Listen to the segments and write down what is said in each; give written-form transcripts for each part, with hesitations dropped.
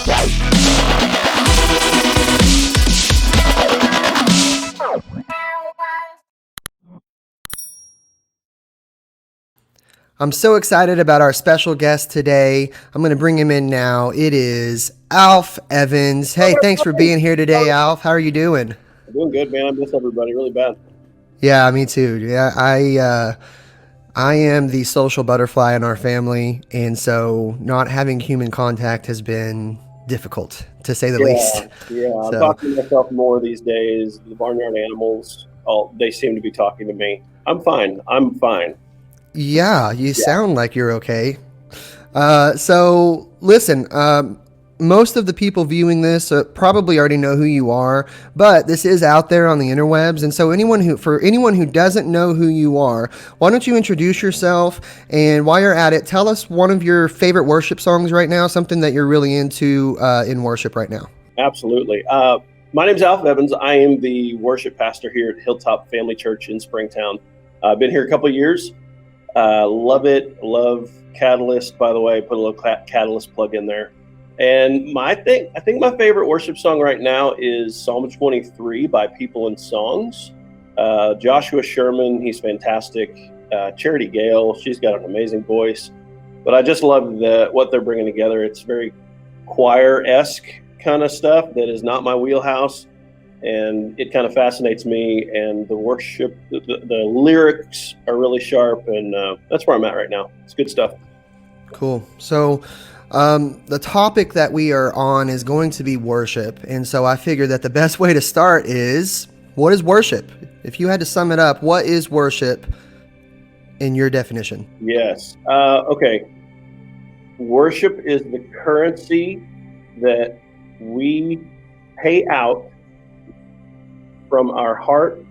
I'm so excited about our special guest today. I'm going to bring him in now. It is Alf Evans. Hey, thanks for being here today, Alf. How are you doing? I'm doing good, man. I miss everybody really bad. Yeah, me too. Yeah, I am the social butterfly in our family, and so not having human contact has been difficult, to say the least. Yeah. I'm So, talking to myself more these days. The barnyard animals, they seem to be talking to me. I'm fine. yeah, you Yeah. sound like you're okay. So listen, most of the people viewing this probably already know who you are, but this is out there on the interwebs, and so for anyone who doesn't know who you are, why don't you introduce yourself? And while you're at it, tell us one of your favorite worship songs right now, something that you're really into in worship right now. Absolutely. My name's Alf Evans. I am the worship pastor here at Hilltop Family Church in Springtown. I've been here a couple of years. Love it. Love Catalyst, by the way. Put a little Catalyst plug in there. And I think my favorite worship song right now is Psalm 23 by People and Songs. Joshua Sherman, he's fantastic. Charity Gale, she's got an amazing voice. But I just love what they're bringing together. It's very choir-esque kind of stuff that is not my wheelhouse. And it kind of fascinates me, and the worship, the lyrics are really sharp, and that's where I'm at right now. It's good stuff. Cool. So the topic that we are on is going to be worship, and so I figured that the best way to start is, what is worship? If you had to sum it up, what is worship in your definition? Yes. Okay. Worship is the currency that we pay out from our heart,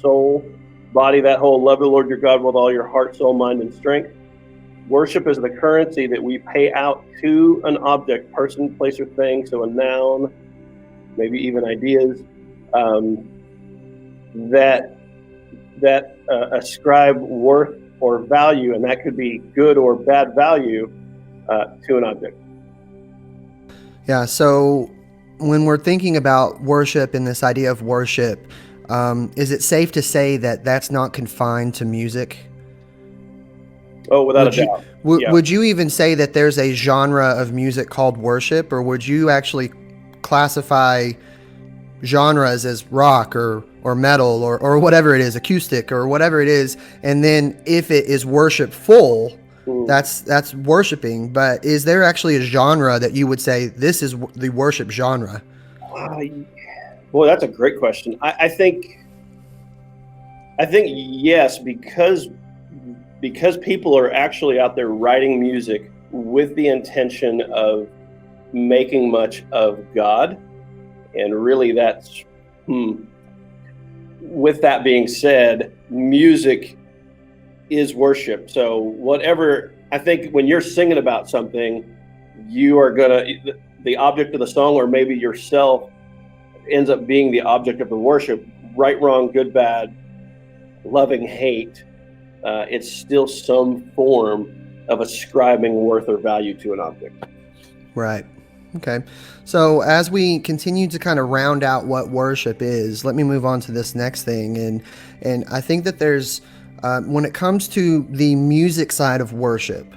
soul, body, that whole love the Lord your God with all your heart, soul, mind, and strength. Worship is the currency that we pay out to an object, person, place, or thing, so a noun, maybe even ideas, that ascribe worth or value, and that could be good or bad value to an object. Yeah, so when we're thinking about worship and this idea of worship, is it safe to say that that's not confined to music? Oh, without a doubt. Would you even say that there's a genre of music called worship, or would you actually classify genres as rock or metal or whatever it is, acoustic or whatever it is, and then if it is worshipful, that's worshiping? But is there actually a genre that you would say this is the worship genre? Boy, that's a great question. I think yes, because people are actually out there writing music with the intention of making much of God, and really that's with that being said, music is worship. So whatever, I think when you're singing about something, you are the object of the song, or maybe yourself, ends up being the object of the worship. Right, wrong, good, bad, loving, hate, it's still some form of ascribing worth or value to an object. Right. Okay. So as we continue to kind of round out what worship is, let me move on to this next thing. And I think that there's, when it comes to the music side of worship,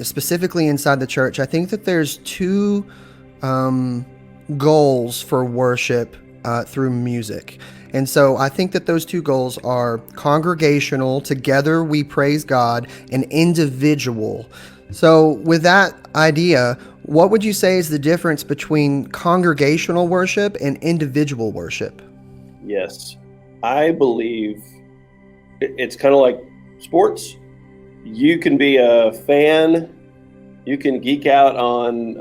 specifically inside the church, I think that there's two goals for worship through music. And so I think that those two goals are congregational, together we praise God, and individual. So with that idea, what would you say is the difference between congregational worship and individual worship? Yes, I believe it's kind of like sports. You can be a fan, you can geek out on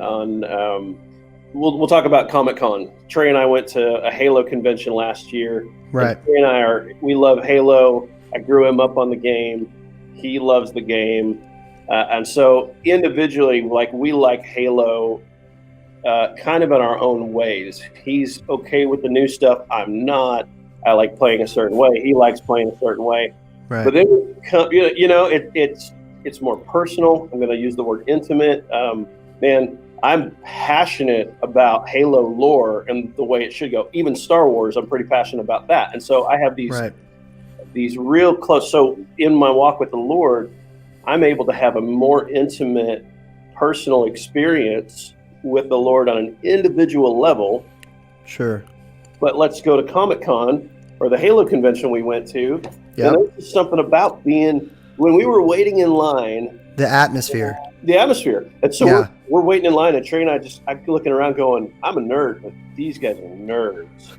we'll talk about Comic-Con. Trey and I went to a Halo convention last year. Right. Trey and we love Halo. I grew him up on the game. He loves the game. And so individually, like, we like Halo kind of in our own ways. He's okay with the new stuff. I'm not. I like playing a certain way. He likes playing a certain way. Right. But then, it's more personal. I'm going to use the word intimate. Man, I'm passionate about Halo lore and the way it should go. Even Star Wars, I'm pretty passionate about that. And so I have these real close. So in my walk with the Lord, I'm able to have a more intimate, personal experience with the Lord on an individual level. Sure. But let's go to Comic-Con or the Halo convention we went to. Yep. And there's something about being, when we were waiting in line, The atmosphere. And so Yeah. we're waiting in line, and Trey and I'm looking around going, I'm a nerd, but these guys are nerds.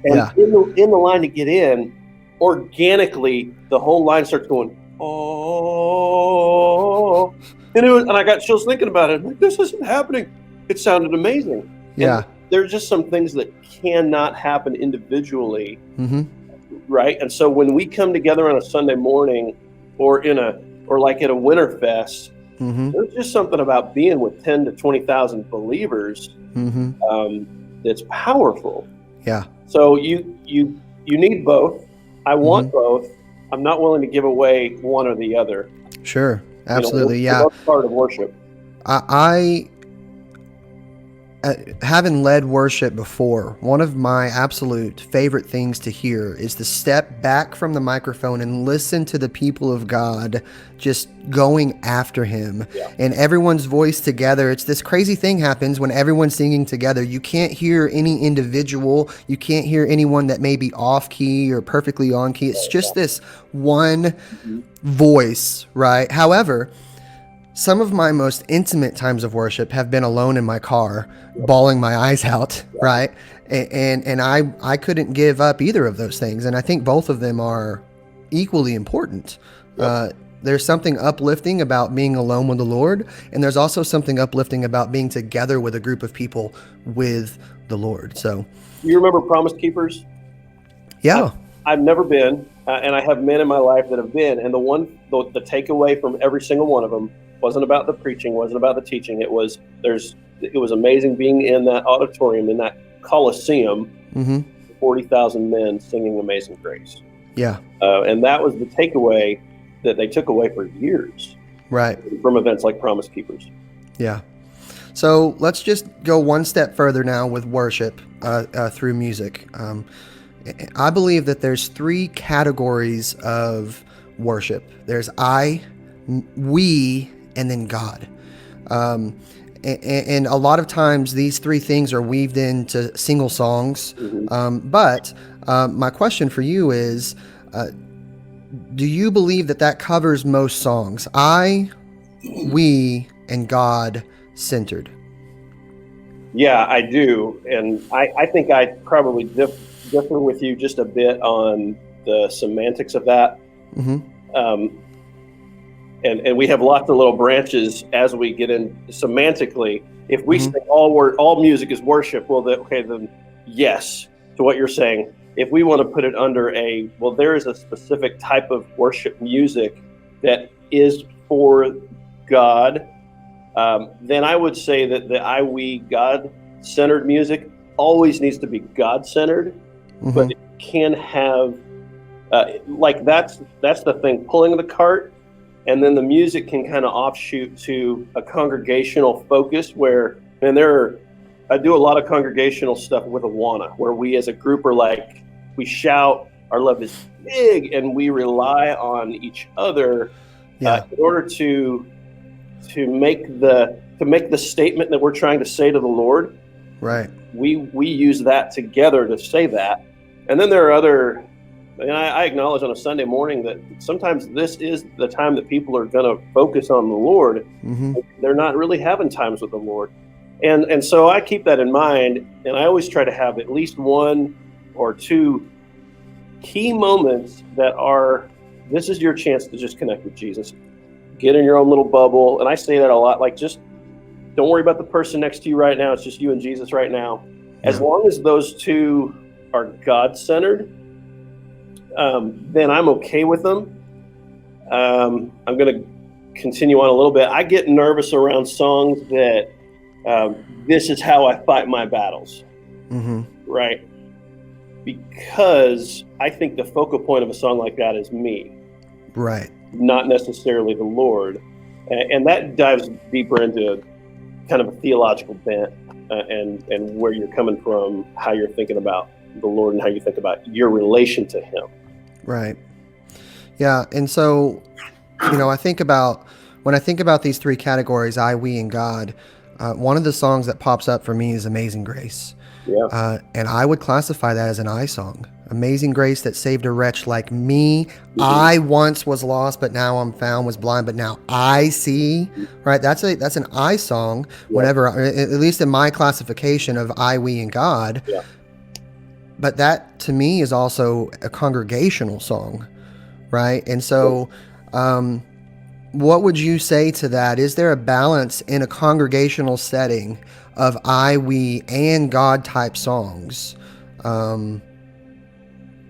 And Yeah. in the line to get in, organically, the whole line starts going, oh. And I got chills thinking about it. Like, this isn't happening. It sounded amazing. Yeah. And there's just some things that cannot happen individually, Mm-hmm. right? And so when we come together on a Sunday morning or like at a Winterfest, Mm-hmm. there's just something about being with 10 to 20,000 believers Mm-hmm. that's powerful. Yeah. So you need both. I want both. I'm not willing to give away one or the other. Sure. Absolutely. They're both part of worship. I having led worship before, one of my absolute favorite things to hear is to step back from the microphone and listen to the people of God just going after him, and everyone's voice together. It's this crazy thing happens when everyone's singing together. You can't hear any individual. You can't hear anyone that may be off key or perfectly on key. It's just this one voice, right? However, some of my most intimate times of worship have been alone in my car, bawling my eyes out, right? And I couldn't give up either of those things. And I think both of them are equally important. There's something uplifting about being alone with the Lord, and there's also something uplifting about being together with a group of people with the Lord. So, You remember Promise Keepers? yeah. I've never been, and I have men in my life that have been. And the takeaway from every single one of them wasn't about the preaching, wasn't about the teaching. It was amazing being in that auditorium, in that Coliseum, 40,000 men singing Amazing Grace. Yeah. And that was the takeaway that they took away for years, Right. from events like Promise Keepers. Yeah. So let's just go one step further now with worship through music. I believe that there's three categories of worship. There's we, and then God. And a lot of times these three things are weaved into single songs. But my question for you is, do you believe that covers most songs? We, and God centered. Yeah, I do. And I think I probably differ with you just a bit on the semantics of that. And we have lots of little branches as we get in semantically. If we say all music is worship, well, then yes, to what you're saying. If we want to put it under there is a specific type of worship music that is for God, then I would say that the we, God-centered music always needs to be God-centered, but it can have, that's the thing, pulling the cart. And then the music can kind of offshoot to a congregational focus I do a lot of congregational stuff with Awana, where we as a group are like, we shout, our love is big, and we rely on each other in order to make the statement that we're trying to say to the Lord. Right. We use that together to say that. And then there are other. And I acknowledge on a Sunday morning that sometimes this is the time that people are going to focus on the Lord. They're not really having times with the Lord. And so I keep that in mind, and I always try to have at least one or two key moments that are, this is your chance to just connect with Jesus. Get in your own little bubble. And I say that a lot, like, just don't worry about the person next to you right now. It's just you and Jesus right now. As long as those two are God-centered, then I'm okay with them. I'm going to continue on a little bit. I get nervous around songs that this is how I fight my battles, right? Because I think the focal point of a song like that is me, right? Not necessarily the Lord, and that dives deeper into kind of a theological bent, and where you're coming from, how you're thinking about the Lord, and how you think about your relation to Him. Right. Yeah. And so, when I think about these three categories, I, we, and God, one of the songs that pops up for me is Amazing Grace. Yeah. And I would classify that as an I song. Amazing grace that saved a wretch like me. Mm-hmm. I once was lost, but now I'm found, was blind, but now I see. Right? That's an I song. Yeah. Whenever, at least in my classification of I, we, and God. Yeah. But that to me is also a congregational song, right? And so, what would you say to that? Is there a balance in a congregational setting of I, we, and God type songs?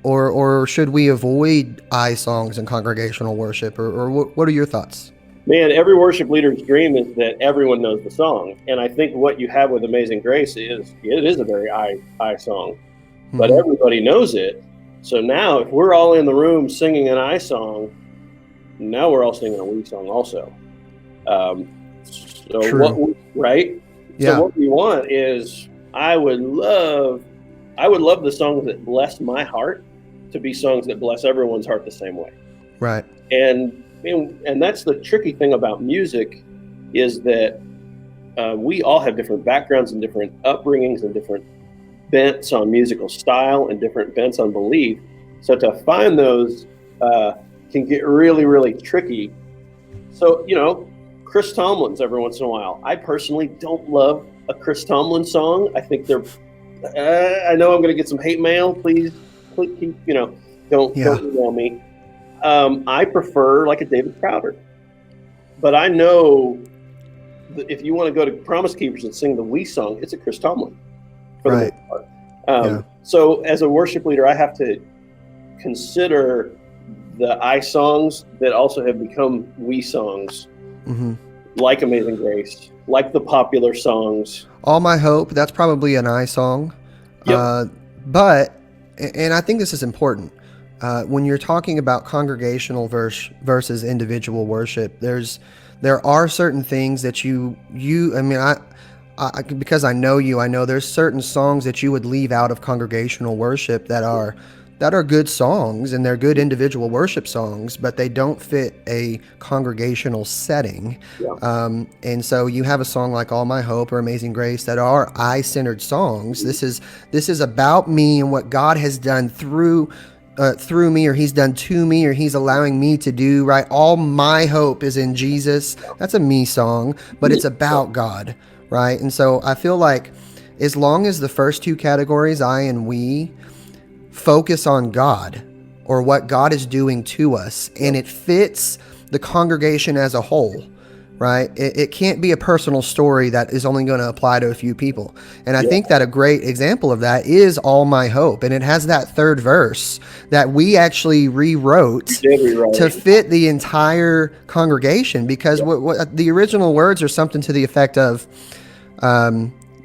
Or should we avoid I songs in congregational worship? Or what are your thoughts? Man, every worship leader's dream is that everyone knows the song. And I think what you have with Amazing Grace is, it is a very I song, but everybody knows it. So now if we're all in the room singing an I song, now we're all singing a we song also. True. Right? Yeah. So what we want is, I would love the songs that bless my heart to be songs that bless everyone's heart the same way. Right. And that's the tricky thing about music, is that we all have different backgrounds and different upbringings and different bents on musical style and different bents on belief. So to find those can get really, really tricky. So, Chris Tomlin's every once in a while. I personally don't love a Chris Tomlin song. I think they're, I know I'm going to get some hate mail. Please, don't email me. I prefer like a David Crowder. But I know that if you want to go to Promise Keepers and sing the We song, it's a Chris Tomlin for the most part. So as a worship leader, I have to consider the I songs that also have become we songs, like Amazing Grace, like the popular songs. All My Hope, that's probably an I song. Yep. But I think this is important, when you're talking about congregational versus individual worship, there are certain things that I because I know you, I know there's certain songs that you would leave out of congregational worship that are good songs, and they're good individual worship songs, but they don't fit a congregational setting. Yeah. And so you have a song like All My Hope or Amazing Grace that are I-centered songs. This is about me and what God has done through me, or He's done to me, or He's allowing me to do, right? All my hope is in Jesus. That's a me song, but it's about God, right? And so I feel like as long as the first two categories, I and we, focus on God or what God is doing to us, and it fits the congregation as a whole, right? It can't be a personal story that is only going to apply to a few people. And I think that a great example of that is All My Hope. And it has that third verse that we actually rewrote to fit the entire congregation, because what the original words are something to the effect of,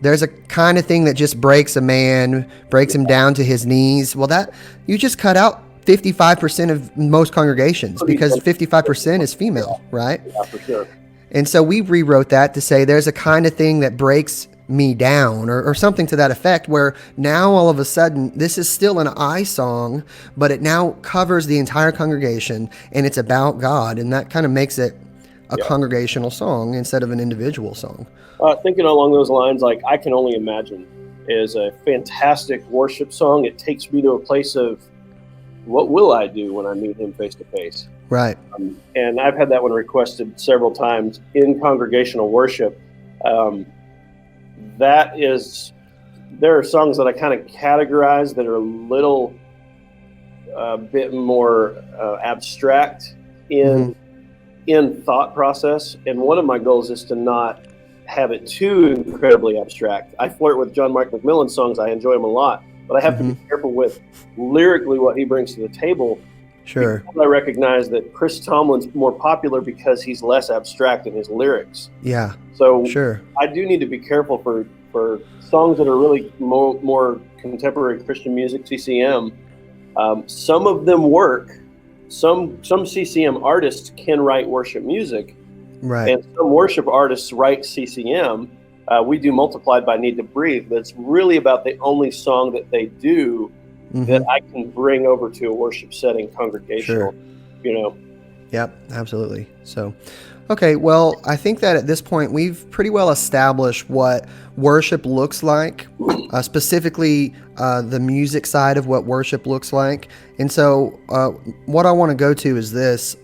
there's a kind of thing that just breaks a man, breaks him down to his knees. Well, that you just cut out 55% of most congregations, because 55% is female, right? Yeah, for sure. And so we rewrote that to say there's a kind of thing that breaks me down, or something to that effect, where now all of a sudden this is still an I song, but it now covers the entire congregation, and it's about God, and that kind of makes it a congregational song instead of an individual song. Thinking along those lines, like I Can Only Imagine is a fantastic worship song. It takes me to a place of, what will I do when I meet Him face to face? Right. And I've had that one requested several times in congregational worship. There are songs that I kind of categorize that are a little bit more abstract in thought process. And one of my goals is to not have it too incredibly abstract. I flirt with John Mark McMillan's songs. I enjoy them a lot, but I have to be careful with lyrically what he brings to the table. Sure. I recognize that Chris Tomlin's more popular because he's less abstract in his lyrics. Yeah. So sure. I do need to be careful for songs that are really more contemporary Christian music, CCM. Some of them work. Some CCM artists can write worship music. Right. And some worship artists write CCM, we do Multiplied by Need to Breathe, but it's really about the only song that they do that I can bring over to a worship setting, congregational, Sure. Yep, absolutely. So, okay, well, I think that at this point we've pretty well established what worship looks like, specifically the music side of what worship looks like. And so, what I want to go to is this.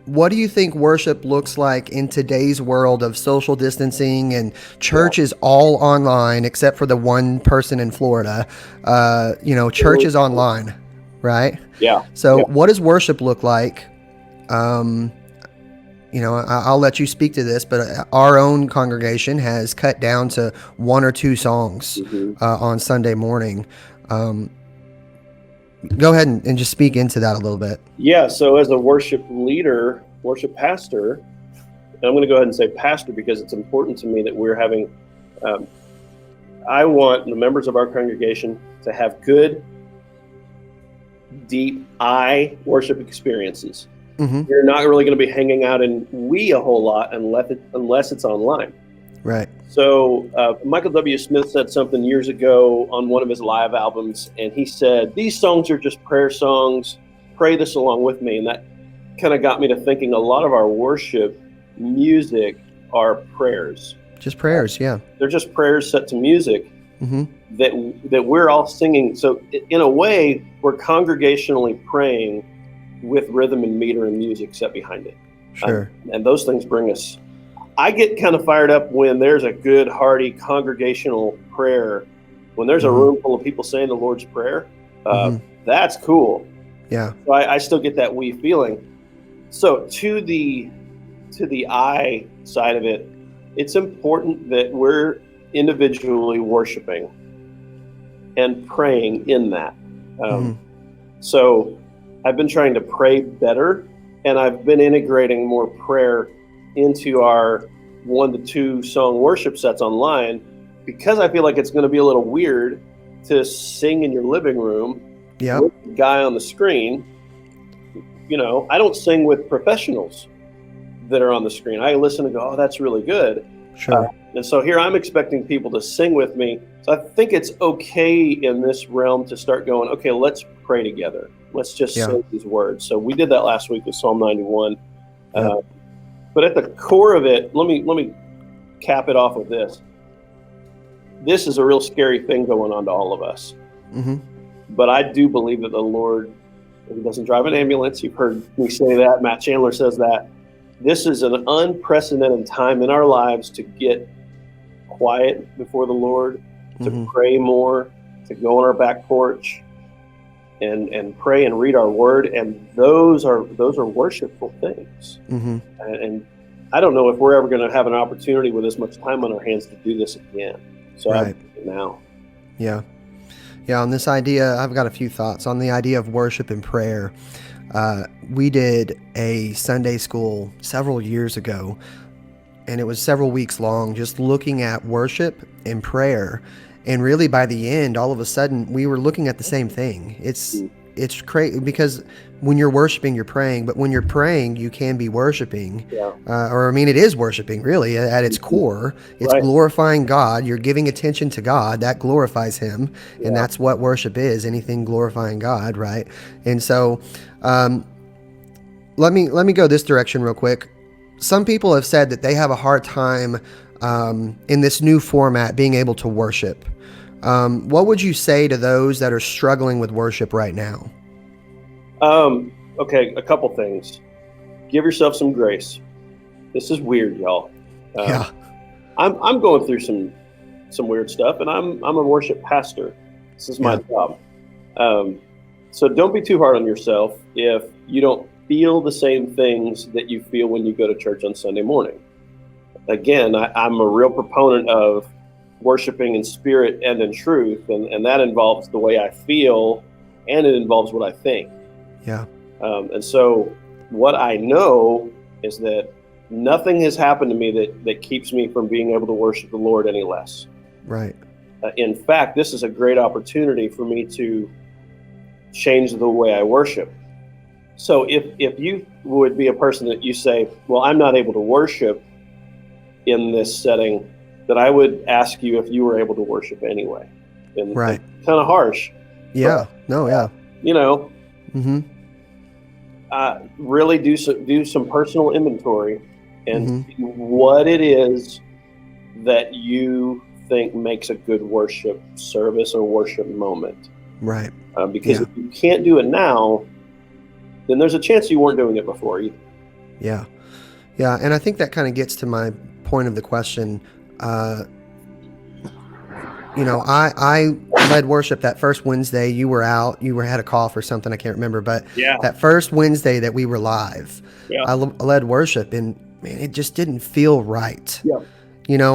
What do you think worship looks like in today's world of social distancing and church is all online except for the one person in Florida? Church is online, right? Yeah. So what does worship look like? I'll let you speak to this, but our own congregation has cut down to 1 or 2 songs on Sunday morning. Go ahead and just speak into that a little bit. Yeah, so as a worship leader, worship pastor, and I'm going to go ahead and say pastor because it's important to me that we're having, I want the members of our congregation to have good, deep worship experiences. You're not really going to be hanging out in a whole lot unless it's online. Right. So Michael W. Smith said something years ago on one of his live albums, and he said, these songs are just prayer songs. Pray this along with me. And that kind of got me to thinking a lot of our worship music are prayers. Just prayers, yeah. They're just prayers set to music that we're all singing. So in a way, we're congregationally praying with rhythm and meter and music set behind it. Sure. And those things bring us. I get kind of fired up when there's a good, hearty congregational prayer. When there's a room full of people saying the Lord's Prayer, that's cool. Yeah. So I still get that wee feeling. So to the I side of it, it's important that we're individually worshiping and praying in that. So I've been trying to pray better, and I've been integrating more prayer into our 1 to 2 song worship sets online, because I feel like it's going to be a little weird to sing in your living room with the guy on the screen. I don't sing with professionals that are on the screen. I listen and go, oh, that's really good. Sure. And so here I'm expecting people to sing with me. So I think it's okay in this realm to start going, okay, let's pray together. Let's just say these words. So we did that last week with Psalm 91. But at the core of it, let me cap it off with this. This is a real scary thing going on to all of us. But I do believe that the Lord, He doesn't drive an ambulance. You've heard me say that. Matt Chandler says that. This is an unprecedented time in our lives to get quiet before the Lord, to pray more, to go on our back porch and pray and read our word. And those are worshipful things. And I don't know if we're ever going to have an opportunity with as much time on our hands to do this again. So I do it now. Yeah. Yeah, on this idea, I've got a few thoughts on the idea of worship and prayer. We did a Sunday school several years ago, and it was several weeks long, just looking at worship and prayer. And really, by the end, all of a sudden, we were looking at the same thing. It's crazy because when you're worshiping, you're praying. But when you're praying, you can be worshiping. It is worshiping, really, at its core. It's glorifying God. You're giving attention to God. That glorifies Him. And that's what worship is, anything glorifying God, right? And so let me go this direction real quick. Some people have said that they have a hard time in this new format being able to worship. What would you say to those that are struggling with worship right now? Okay, a couple things. Give yourself some grace. This is weird, y'all. I'm going through some weird stuff, and I'm a worship pastor. This is my job. So don't be too hard on yourself if you don't feel the same things that you feel when you go to church on Sunday morning. Again, I'm a real proponent of worshiping in spirit and in truth, and that involves the way I feel, and it involves what I think. And so what I know is that nothing has happened to me that keeps me from being able to worship the Lord any less. Right. In fact, this is a great opportunity for me to change the way I worship. So if you would be a person that you say, well, I'm not able to worship in this setting, that I would ask you if you were able to worship anyway. And Right. kind of harsh. Yeah. No. Yeah. You know, Mm-hmm. really do some personal inventory and Mm-hmm. see what it is that you think makes a good worship service or worship moment. Right. Because Yeah. if you can't do it now, then there's a chance you weren't doing it before either. Yeah. Yeah. And I think that kind of gets to my point of the question. I led worship that first Wednesday. You were out. You had a cough or something. I can't remember. But Yeah. that first Wednesday that we were live, Yeah. I led worship, and man, it just didn't feel right. Yeah.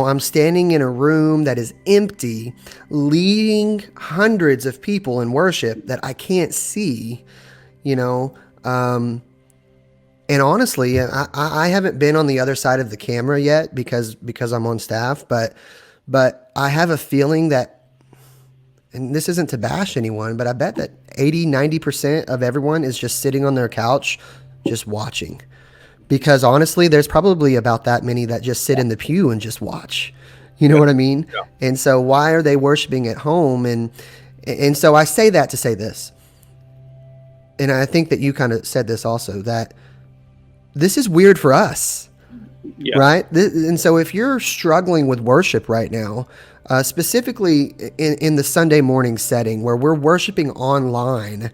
I'm standing in a room that is empty, leading hundreds of people in worship that I can't see, and honestly, I haven't been on the other side of the camera yet because I'm on staff, but I have a feeling that, and this isn't to bash anyone, but I bet that 80-90% of everyone is just sitting on their couch, just watching. Because honestly, there's probably about that many that just sit in the pew and just watch. You know what I mean? Yeah. And so why are they worshiping at home? And so I say that to say this. And I think that you kind of said this also, that this is weird for us. Yeah. Right? And so if you're struggling with worship right now, specifically in the Sunday morning setting where we're worshiping online,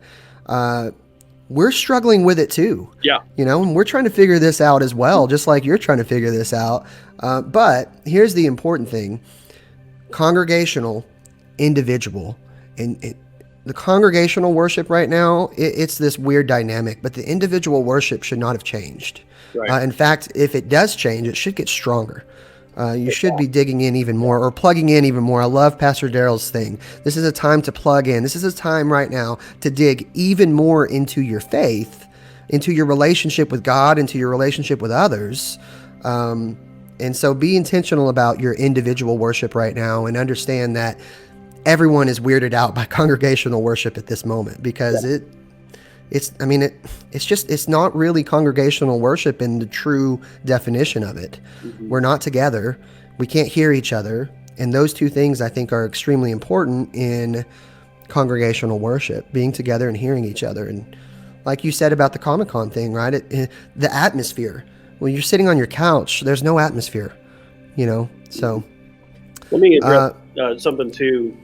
we're struggling with it too. Yeah. And we're trying to figure this out as well, just like you're trying to figure this out. But here's the important thing: congregational, individual. And the congregational worship right now, it's this weird dynamic, but the individual worship should not have changed. Right. In fact, if it does change, it should get stronger. You should be digging in even more or plugging in even more. I love Pastor Daryl's thing. This is a time to plug in. This is a time right now to dig even more into your faith, into your relationship with God, into your relationship with others. And so be intentional about your individual worship right now and understand that everyone is weirded out by congregational worship at this moment because it's not really congregational worship in the true definition of it. Mm-hmm. We're not together. We can't hear each other. And those two things I think are extremely important in congregational worship, being together and hearing each other. And like you said about the Comic-Con thing, right? The atmosphere. When you're sitting on your couch, there's no atmosphere, so. Let me address something too.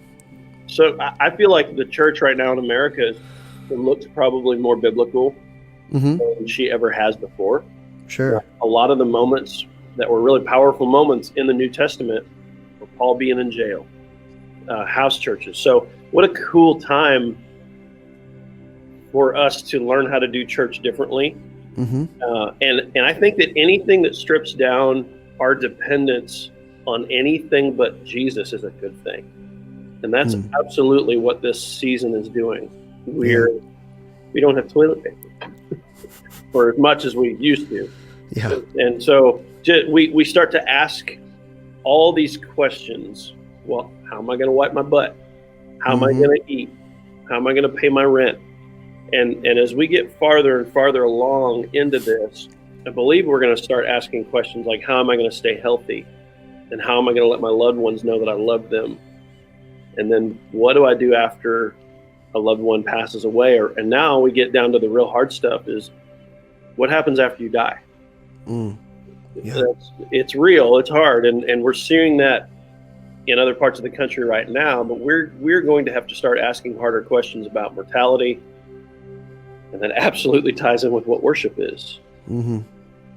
So I feel like the church right now in America looks probably more biblical mm-hmm. than she ever has before. Sure. A lot of the moments that were really powerful moments in the New Testament were Paul being in jail, house churches. So what a cool time for us to learn how to do church differently. Mm-hmm. And I think that anything that strips down our dependence on anything but Jesus is a good thing. And that's absolutely what this season is doing. We don't have toilet paper for as much as we used to. Yeah. And so we start to ask all these questions. Well, how am I going to wipe my butt? How am I going to eat? How am I going to pay my rent? And as we get farther and farther along into this, I believe we're going to start asking questions like, how am I going to stay healthy? And how am I going to let my loved ones know that I love them? And then what do I do after a loved one passes away? And now we get down to the real hard stuff is what happens after you die? Yeah. It's real, it's hard. And we're seeing that in other parts of the country right now, but we're going to have to start asking harder questions about mortality. And that absolutely ties in with what worship is. Mm-hmm.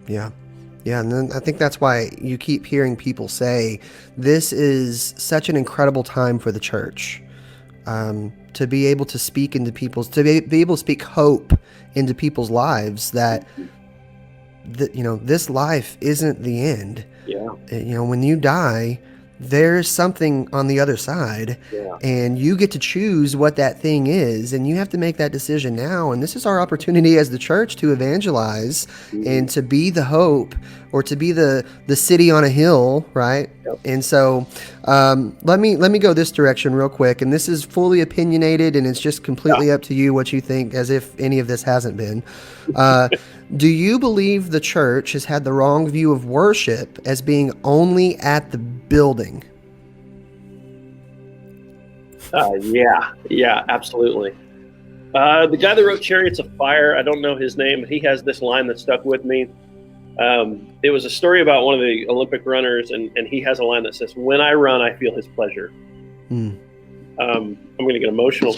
Yeah. Yeah. And then I think that's why you keep hearing people say, this is such an incredible time for the church. To be able to speak into people's, to be able to speak hope into people's lives that this life isn't the end. Yeah. When you die, there's something on the other side, and you get to choose what that thing is, and you have to make that decision now. And this is our opportunity as the church to evangelize and to be the hope, or to be the city on a hill, right? Yep. And so let me go this direction real quick, and this is fully opinionated, and it's just completely up to you what you think, as if any of this hasn't been. Do you believe the church has had the wrong view of worship as being only at the building? Yeah, absolutely. The guy that wrote Chariots of Fire, I don't know his name, but he has this line that stuck with me. It was a story about one of the Olympic runners, and he has a line that says, "When I run, I feel his pleasure." Mm. I'm going to get emotional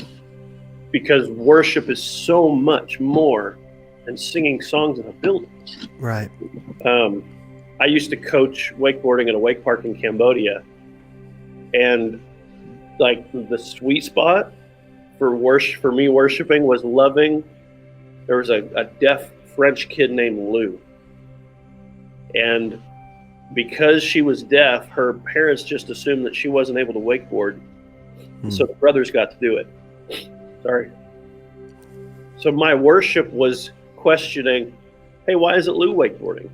because worship is so much more than singing songs in a building. Right. I used to coach wakeboarding at a wake park in Cambodia, and like the sweet spot for me worshiping was loving. There was a deaf French kid named Lou, and because she was deaf, her parents just assumed that she wasn't able to wakeboard, so the brothers got to do it. Sorry. So my worship was questioning, hey, why isn't Lou wakeboarding?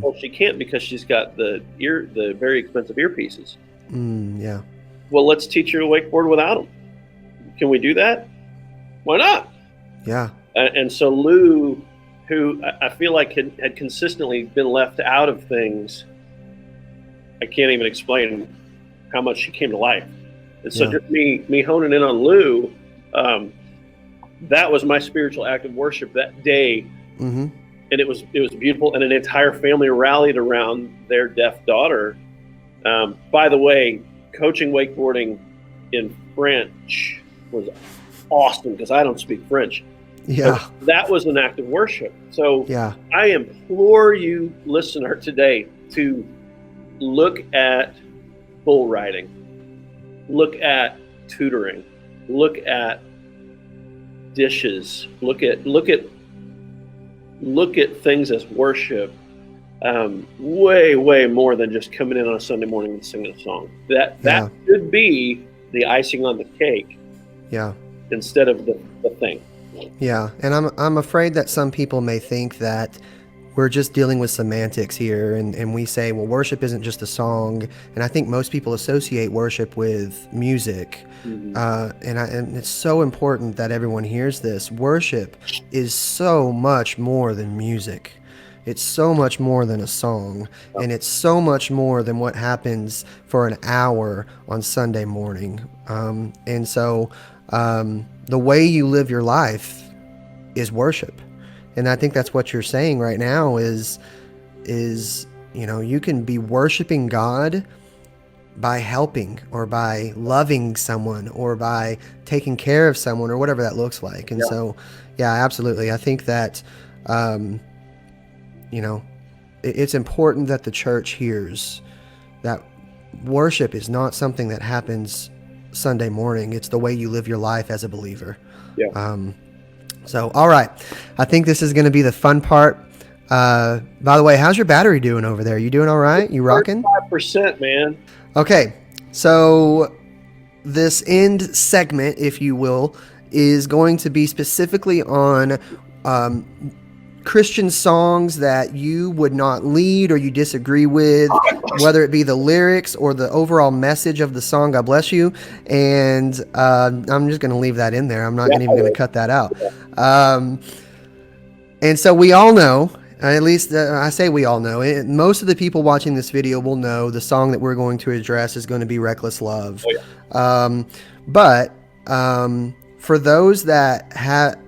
Well, she can't because she's got the very expensive earpieces. Yeah. Well, let's teach her to wakeboard without them. Can we do that? Why not? Yeah. And so Lou, who I feel like had consistently been left out of things, I can't even explain how much she came to life. And so just me honing in on Lou, that was my spiritual act of worship that day. Mm-hmm. And it was beautiful, and an entire family rallied around their deaf daughter. By the way, coaching wakeboarding in French was awesome because I don't speak French. Yeah. So that was an act of worship. So Yeah. I implore you, listener, today to look at bull riding, look at tutoring, look at dishes, look at things as worship, way more than just coming in on a Sunday morning and singing a song. That should be the icing on the cake. Yeah. Instead of the thing. Yeah, and I'm afraid that some people may think that we're just dealing with semantics here, and we say, well, worship isn't just a song, and I think most people associate worship with music, and it's so important that everyone hears this. Worship is so much more than music. It's so much more than a song, and it's so much more than what happens for an hour on Sunday morning. And so the way you live your life is worship. And I think that's what you're saying right now is, you can be worshiping God by helping or by loving someone or by taking care of someone or whatever that looks like. And so, yeah, absolutely. I think that, it's important that the church hears that worship is not something that happens Sunday morning. It's the way you live your life as a believer. Yeah. So, all right. I think this is going to be the fun part. By the way, how's your battery doing over there? You doing all right? You rocking? 5%, man. Okay. So this end segment, if you will, is going to be specifically on Christian songs that you would not lead or you disagree with, whether it be the lyrics or the overall message of the song. God bless you. And I'm just going to leave that in there. I'm not even going to cut that out. And so we all know, at least I say we all know, most of the people watching this video will know the song that we're going to address is going to be Reckless Love. But for those that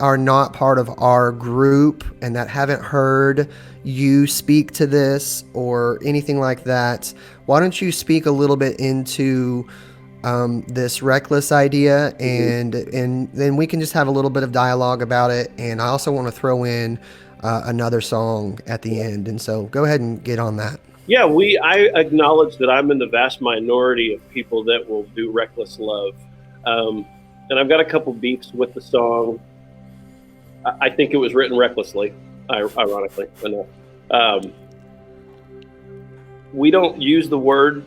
are not part of our group and that haven't heard you speak to this or anything like that, why don't you speak a little bit into this reckless idea, and then we can just have a little bit of dialogue about it. And I also want to throw in another song at the end. And so go ahead and get on that. Yeah, I acknowledge that I'm in the vast minority of people that will do Reckless Love. And I've got a couple beefs with the song. I think it was written recklessly, ironically enough. We don't use the word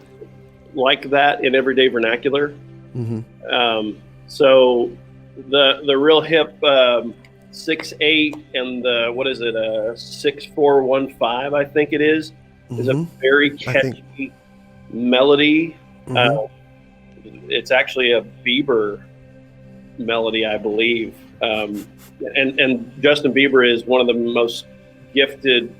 like that in everyday vernacular. So the real hip 6/8 and the, what is it, 6/4-1/5, I think it is a very catchy melody. It's actually a Bieber melody, I believe. And Justin Bieber is one of the most gifted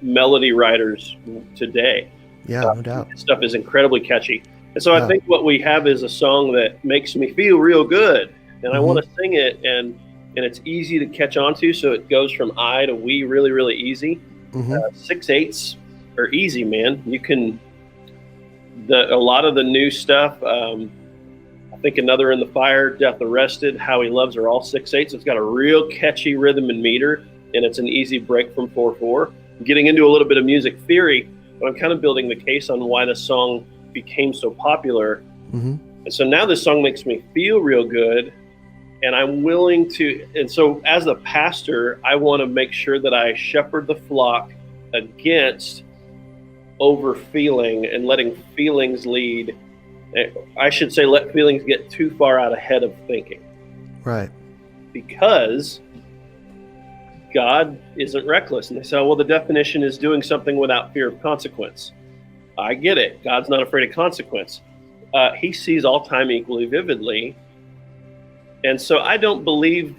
melody writers today. Yeah, no doubt. Stuff is incredibly catchy. And so Yeah. I think what we have is a song that makes me feel real good. And I want to sing it, and it's easy to catch on to. So it goes from I to we really, really easy. 6/8s are easy, man. You can, a lot of the new stuff, I think Another in the Fire, Death Arrested, How He Loves are all 6/8s. It's got a real catchy rhythm and meter, and it's an easy break from 4/4. Getting into a little bit of music theory, but I'm kind of building the case on why the song became so popular. And so now this song makes me feel real good, and I'm willing to, and so as a pastor, I want to make sure that I shepherd the flock against over feeling and letting feelings lead. I should say, let feelings get too far out ahead of thinking. Right. Because God isn't reckless. And they say, well, the definition is doing something without fear of consequence. I get it. God's not afraid of consequence. He sees all time equally vividly. And so I don't believe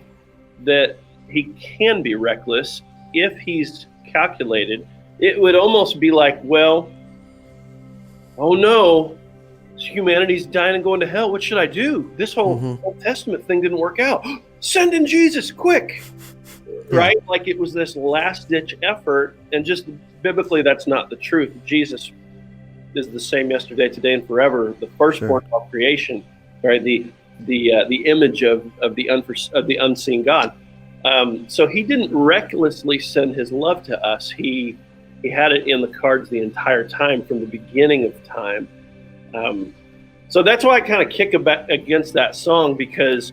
that he can be reckless if he's calculated. It would almost be like, well, oh no, humanity's dying and going to hell. What should I do? This whole Old Testament thing didn't work out. Send in Jesus, quick. Right? Like it was this last ditch effort. And just biblically, that's not the truth. Jesus is the same yesterday, today, and forever. The firstborn of all creation, right? The image of the unseen God. So he didn't recklessly send his love to us. He had it in the cards the entire time, from the beginning of time. So that's why I kind of kick against that song, because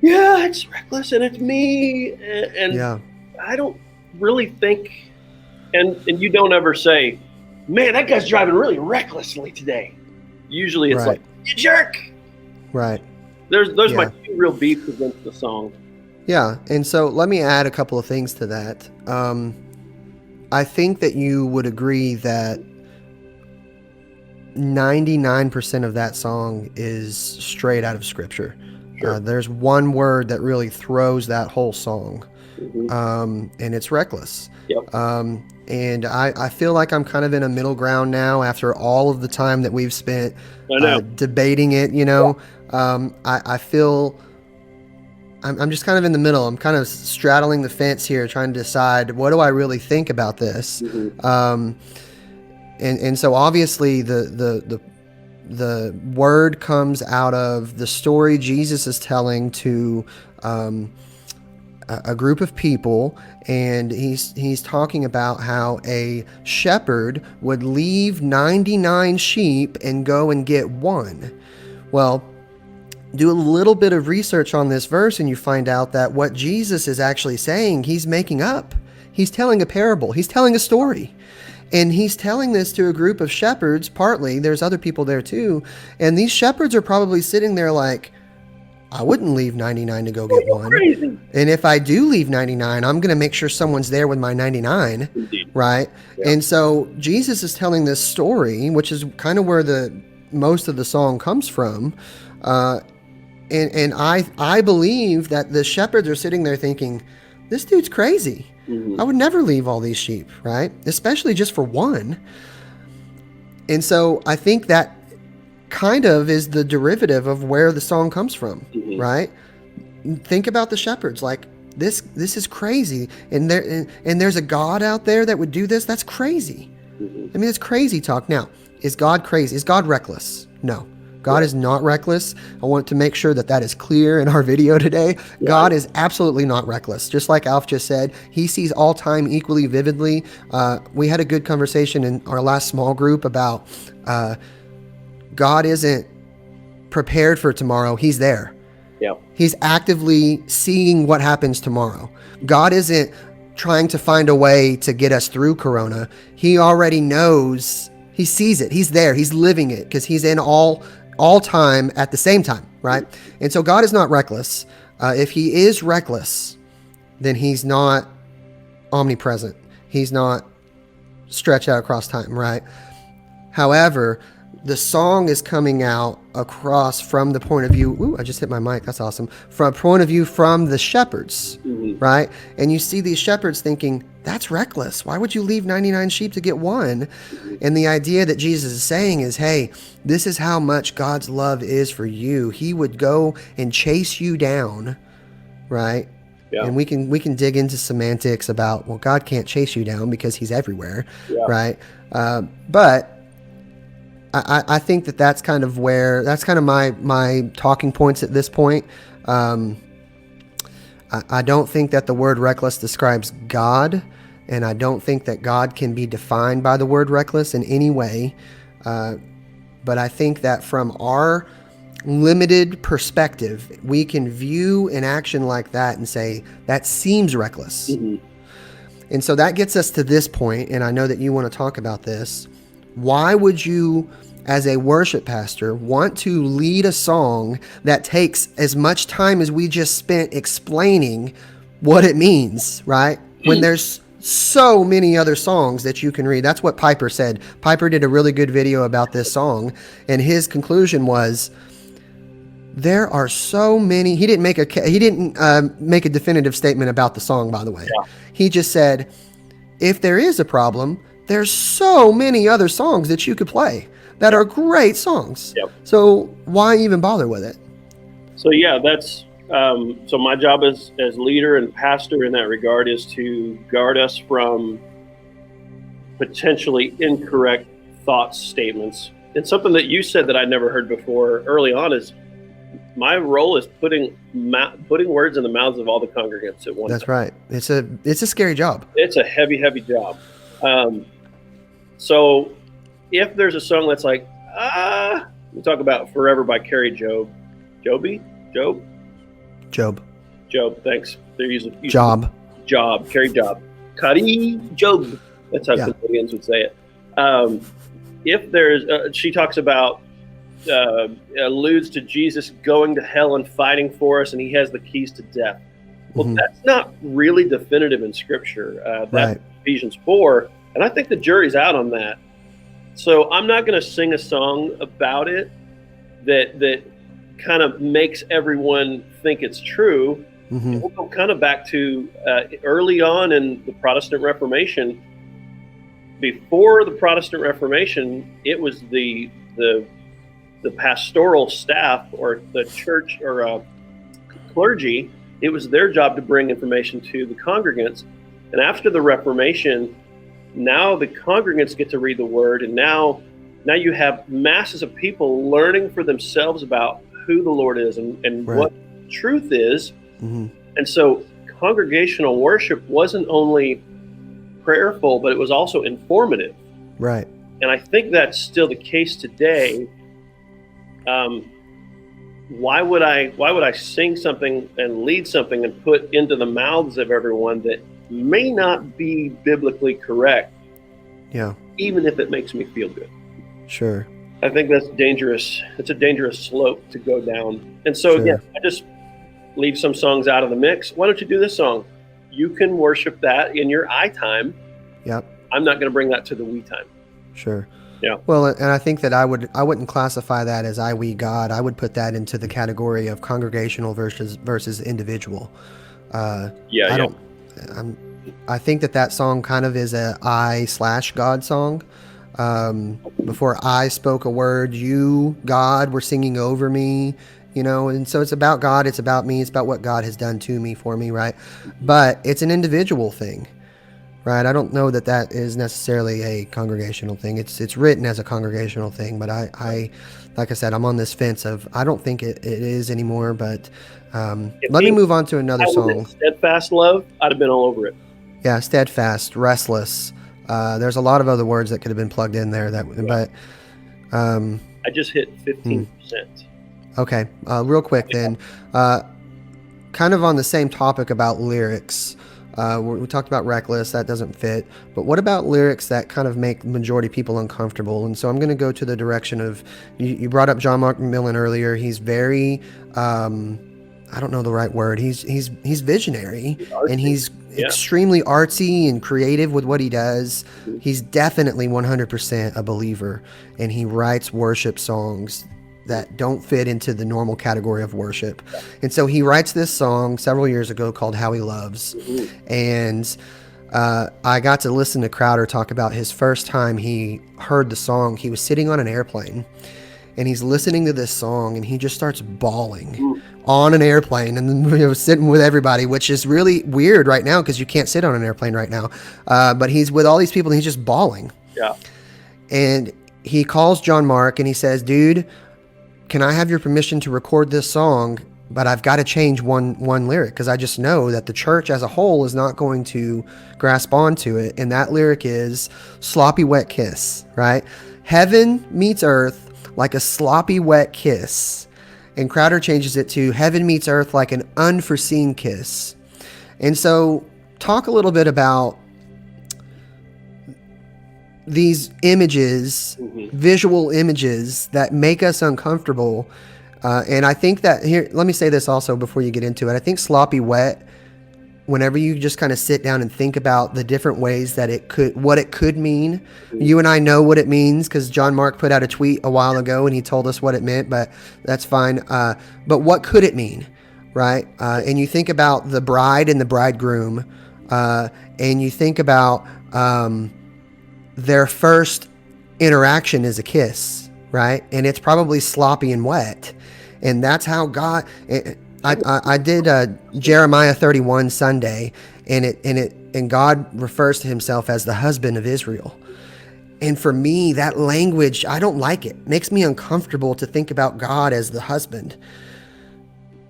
yeah, it's reckless and it's me, and I don't really think, and you don't ever say, man, that guy's driving really recklessly today. Usually it's like, you jerk. Right. There's my two real beefs against the song. Yeah, and so let me add a couple of things to that. I think that you would agree that 99% of that song is straight out of Scripture. Sure. There's one word that really throws that whole song, and it's reckless. Yep. And I feel like I'm kind of in a middle ground now after all of the time that we've spent debating it, you know. I feel I'm just kind of in the middle. I'm kind of straddling the fence here, trying to decide, what do I really think about this? And so obviously the word comes out of the story Jesus is telling to a group of people, and he's talking about how a shepherd would leave 99 sheep and go and get one. Well, do a little bit of research on this verse and you find out that what Jesus is actually saying, he's making up. He's telling a parable. He's telling a story. And he's telling this to a group of shepherds, partly. There's other people there too. And these shepherds are probably sitting there like, I wouldn't leave 99 to go get one. Crazy. And if I do leave 99, I'm going to make sure someone's there with my 99. Indeed. Right? Yeah. And so Jesus is telling this story, which is kind of where most of the song comes from. And I believe that the shepherds are sitting there thinking, this dude's crazy. I would never leave all these sheep, right? Especially just for one. And so I think that kind of is the derivative of where the song comes from, right? Think about the shepherds, like this is crazy. And there's a God out there that would do this. That's crazy. I mean, it's crazy talk. Now, is God crazy? Is God reckless? No. God is not reckless. I want to make sure that is clear in our video today. Yeah. God is absolutely not reckless. Just like Alf just said, he sees all time equally vividly. We had a good conversation in our last small group about God isn't prepared for tomorrow. He's there. Yeah. He's actively seeing what happens tomorrow. God isn't trying to find a way to get us through Corona. He already knows. He sees it. He's there. He's living it because he's in all time at the same time, right? And so God is not reckless. If he is reckless, then he's not omnipresent. He's not stretched out across time, right? However, the song is coming out across from the point of view. Ooh, I just hit my mic. That's awesome. From point of view from the shepherds, right? And you see these shepherds thinking, that's reckless. Why would you leave 99 sheep to get one? And the idea that Jesus is saying is, hey, this is how much God's love is for you. He would go and chase you down, right? Yeah. And we can dig into semantics about, well, God can't chase you down because he's everywhere, right? But I think that's kind of my talking points at this point. I don't think that the word reckless describes God, and I don't think that God can be defined by the word reckless in any way. But I think that from our limited perspective, we can view an action like that and say, that seems reckless. And so that gets us to this point, and I know that you want to talk about this. Why would you, as a worship pastor, want to lead a song that takes as much time as we just spent explaining what it means, right? When there's so many other songs that you can read. That's what Piper said. Piper did a really good video about this song, and his conclusion was, there are so many. He didn't make a definitive statement about the song, by the way. He just said, if there is a problem, there's so many other songs that you could play that are great songs. So why even bother with it? So that's so my job as leader and pastor in that regard is to guard us from potentially incorrect thoughts, statements. And something that you said that I'd never heard before early on is my role is putting words in the mouths of all the congregants at once. That's right. It's a scary job. It's a heavy job. So if there's a song that's like, we talk about Forever by Carrie Job. Thanks. They're using Job. Carrie Job. Carrie Job. That's how Canadians would say it. If there's, she talks about, alludes to Jesus going to hell and fighting for us, and he has the keys to death. Well, that's not really definitive in Scripture. That's Ephesians 4, and I think the jury's out on that. So I'm not going to sing a song about it that kind of makes everyone think it's true. We'll go kind of back to early on in the Protestant Reformation. Before the Protestant Reformation, it was the pastoral staff or the church or clergy. It was their job to bring information to the congregants. And after the Reformation, now the congregants get to read the word, and now you have masses of people learning for themselves about who the Lord is and what truth is. And so congregational worship wasn't only prayerful, but it was also informative. Right. And I think that's still the case today. Why would I sing something and lead something and put into the mouths of everyone that may not be biblically correct? Yeah. Even if it makes me feel good. Sure. I think that's dangerous. It's a dangerous slope to go down. And so again, I just leave some songs out of the mix. Why don't you do this song? You can worship that in your I time. Yep. I'm not going to bring that to the we time. Sure. Yeah. Well, and I think that I wouldn't classify that as I, we, God. I would put that into the category of congregational versus individual. I think that song kind of is a I/God song. Before I spoke a word, you, God, were singing over me, and so it's about God, it's about me, it's about what God has done to me, for me, right? But it's an individual thing, right? I don't know that is necessarily a congregational thing. It's written as a congregational thing, but I like I said, I'm on this fence of, I don't think it is anymore, but let me move on to another song. Steadfast Love, I'd have been all over it. Yeah, steadfast, restless. There's a lot of other words that could have been plugged in there, but I just hit 15%. Okay, real quick then, kind of on the same topic about lyrics. We talked about reckless, that doesn't fit, but what about lyrics that kind of make the majority of people uncomfortable? And so I'm going to go to the direction of, you brought up John Mark McMillan earlier. He's very I don't know the right word. He's visionary, Artsy. and he's Yeah. extremely artsy and creative with what he does. Mhm. He's definitely 100% a believer, and he writes worship songs that don't fit into the normal category of worship. And so he writes this song several years ago called "How He Loves," Mhm. and I got to listen to Crowder talk about his first time he heard the song. He was sitting on an airplane, and he's listening to this song, and he just starts bawling Mm. on an airplane, and then sitting with everybody, which is really weird right now because you can't sit on an airplane right now. But he's with all these people, and he's just bawling. Yeah. And he calls John Mark, and he says, "Dude, can I have your permission to record this song? But I've got to change one lyric because I just know that the church as a whole is not going to grasp onto it." And that lyric is "sloppy wet kiss," right? Heaven meets earth like a sloppy wet kiss. And Crowder changes it to "heaven meets earth like an unforeseen kiss." And so talk a little bit about these images, Mhm. visual images that make us uncomfortable. And I think that here, let me say this also before you get into it. I think sloppy wet, whenever you just kind of sit down and think about the different ways that what it could mean, you and I know what it means because John Mark put out a tweet a while ago and he told us what it meant, but that's fine. But what could it mean, right? And you think about the bride and the bridegroom, and you think about their first interaction is a kiss, right? And it's probably sloppy and wet. And that's how God. I did Jeremiah 31 Sunday, and God refers to Himself as the husband of Israel. And for me, that language, I don't like it. It makes me uncomfortable to think about God as the husband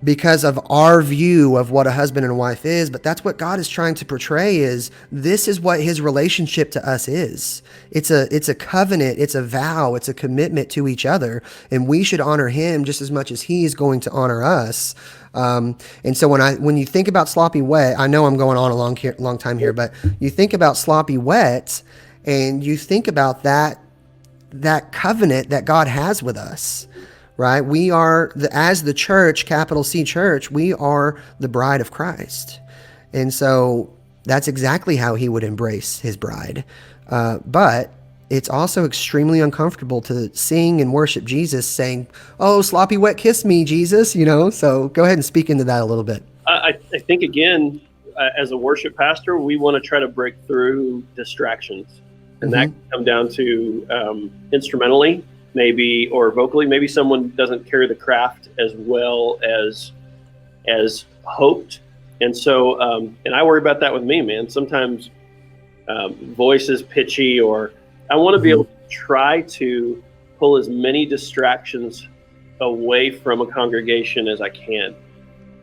because of our view of what a husband and a wife is. But that's what God is trying to portray, is this is what His relationship to us is. It's a covenant, it's a vow, it's a commitment to each other, and we should honor Him just as much as He is going to honor us. And so when you think about sloppy wet, I know I'm going on a long time here, but you think about sloppy wet, and you think about that covenant that God has with us. Right? We are, as the church, capital C church, we are the bride of Christ. And so that's exactly how He would embrace His bride. But it's also extremely uncomfortable to sing and worship Jesus saying, "Oh, sloppy wet kiss me, Jesus," So go ahead and speak into that a little bit. I think, again, as a worship pastor, we want to try to break through distractions. And that can come down to instrumentally, maybe, or vocally. Maybe someone doesn't carry the craft as well as hoped, and so and I worry about that with me, man. Sometimes voice is pitchy, or I want to be able to try to pull as many distractions away from a congregation as I can.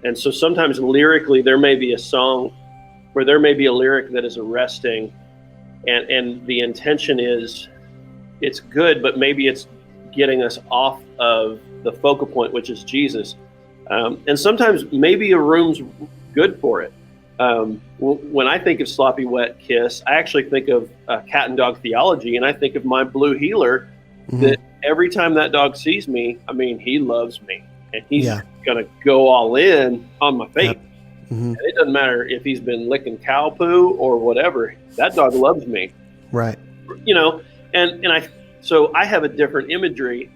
And so sometimes lyrically there may be a song where there may be a lyric that is arresting, and the intention is it's good, but maybe it's getting us off of the focal point, which is Jesus. And sometimes maybe a room's good for it. When I think of sloppy wet kiss, I actually think of cat and dog theology, and I think of my blue heeler, that every time that dog sees me, I mean, he loves me, and he's going to go all in on my faith. Yep. And it doesn't matter if he's been licking cow poo or whatever. That dog loves me. Right. So I have a different imagery,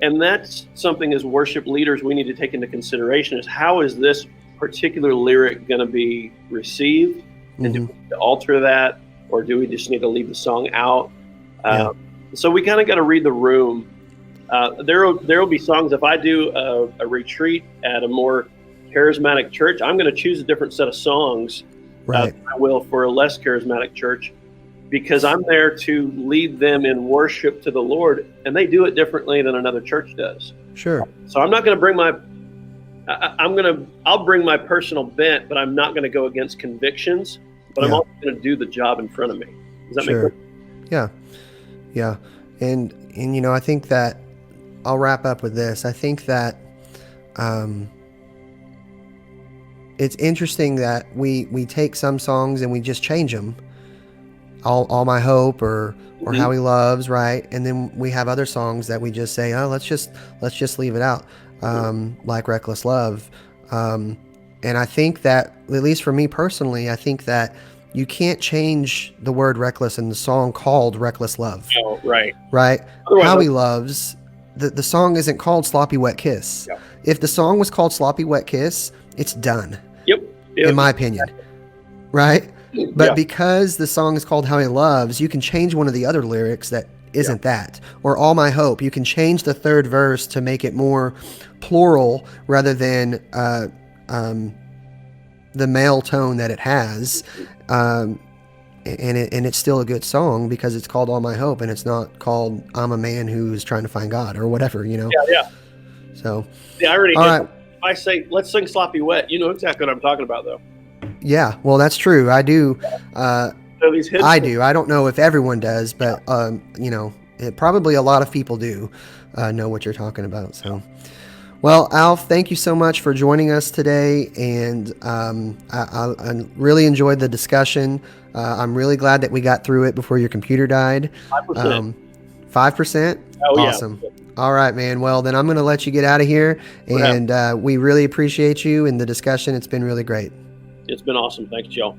and that's something as worship leaders we need to take into consideration, is how is this particular lyric going to be received? And do we need to alter that, or do we just need to leave the song out? So we kind of got to read the room. There will be songs, if I do a retreat at a more charismatic church, I'm going to choose a different set of songs than I will for a less charismatic church, because I'm there to lead them in worship to the Lord, and they do it differently than another church does. Sure. So I'm not going to bring I'll bring my personal bent, but I'm not going to go against convictions, but I'm also going to do the job in front of me. Does that make sense? Yeah. Yeah. And I think that I'll wrap up with this. I think that it's interesting that we take some songs and we just change them. All My Hope or How He Loves, right? And then we have other songs that we just say, oh, let's just leave it out, like Reckless Love. And I think that, at least for me personally, I think that you can't change the word reckless in the song called Reckless Love, Oh, right. right? Otherwise, How He Loves, the song isn't called Sloppy Wet Kiss. Yeah. If the song was called Sloppy Wet Kiss, it's done, Yep. in my opinion, right? But Yeah. because the song is called How He Loves, you can change one of the other lyrics that isn't that. Or All My Hope, you can change the third verse to make it more plural rather than the male tone that it has. And it's still a good song because it's called All My Hope and it's not called I'm a Man Who's Trying to Find God or whatever, you know? Yeah. So, The irony all is, right. if I say, let's sing Sloppy Wet, you know exactly what I'm talking about, though. Yeah, well, that's true. I do. So these hits, I do. I don't know if everyone does, but you know, probably a lot of people do know what you're talking about. So, well, Alf, thank you so much for joining us today, and I really enjoyed the discussion. I'm really glad that we got through it before your computer died. 5%. 5%. Oh, yeah. Awesome. All right, man. Well, then I'm going to let you get out of here, and we really appreciate you and the discussion. It's been really great. It's been awesome. Thank you, y'all.